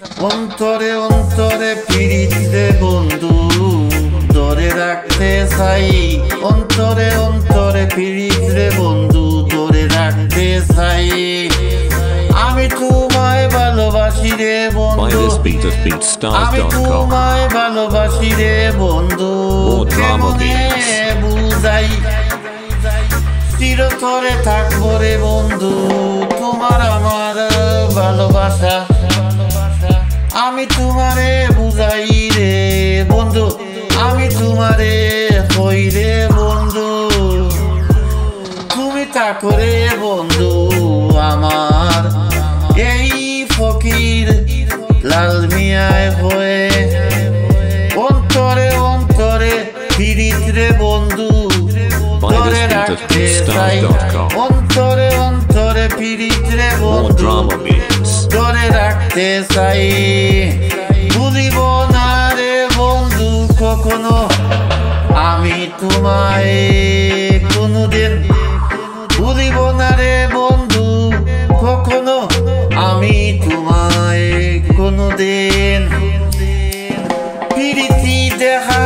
অন্তরে অন্তরে পীড়িত রে বন্ধু ধরে রাখতে চাই, অন্তরে অন্তরে পীড়িত রে বন্ধু ধরে রাখতে চাই। আমি তোমায় ভালোবাসি রে বন্ধু, আমি তোমায় ভালোবাসি রে বন্ধু, কেমনে বুঝাই চিরতরে থাকবো রে বন্ধু তোমার আমার ভালোবাসা। আমি তোমারে বুঝাই রে বন্ধু, আমি তোমারে কই রে বন্ধু, তুমি থাকো রে বন্ধু আমার এই ফকির লাল মিয়ায় হয়ে। অন্তরে অন্তরে পীড়িত রে বন্ধু ধরে রাখতে চাই, অন্তরে অন্তরে পীড়িত রে বন্ধু ধরে রাখতে চাই। ভুলিব না রে বন্ধু কখনো আমি তোমায় কোনোদিন, ভুলিব না রে বন্ধু কখনো আমি তোমায় কোনোদিন। প্রীতি দেখা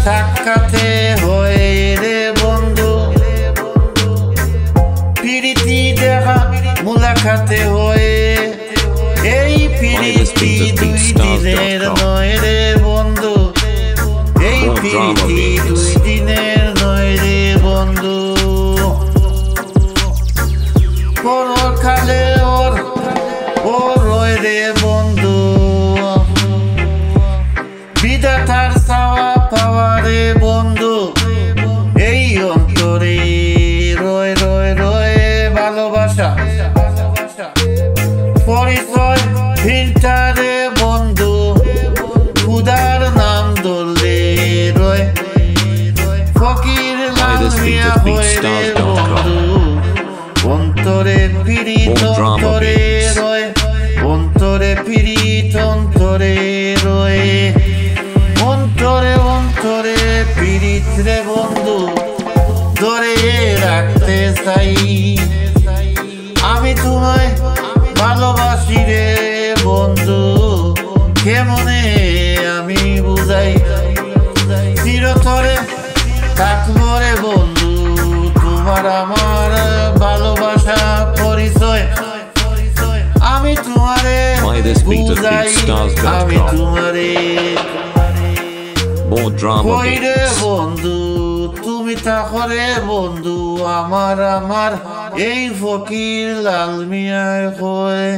সাক্ষাতে হয় রে বন্ধু, প্রীতি দেখা মুলাকাতে হয়, এই প্রীতি দুই দিনের নয় রে বন্ধু, এই প্রীতি দুই দিনের নয় রে বন্ধু। পরকালে ওর রয় রে বন্ধু, বিধাতার চাওয়া পাওয়া রে বন্ধু, এই অন্তরে রয় রয় রয় ভালোবাসা। পরিচয় ভিন্টা রে বন্ধু, খুদার নাম ধরলে রয় ফকির লাল মিয়া হয়ে রে বন্ধু। অন্তরে পীড়িত অন্তরে রয়, অন্তরে পীড়িত অন্তরে রয়, অন্তরে অন্তরে পীড়িত রে বন্ধু ধরে রাখতে চাই। আমি তোমায় ভালোবাসি রে বন্ধু, কেমনে আমি বুঝাই চিরতরে থাকবো রে বন্ধু তোমার আমার ভালোবাসা পরিচয়। আমি তোমারে বুঝাই, আমি তোমারে কই রে বন্ধু, তুমি থাকো রে বন্ধু আমার আমার এই ফকির লাল মিয়ায় কয়।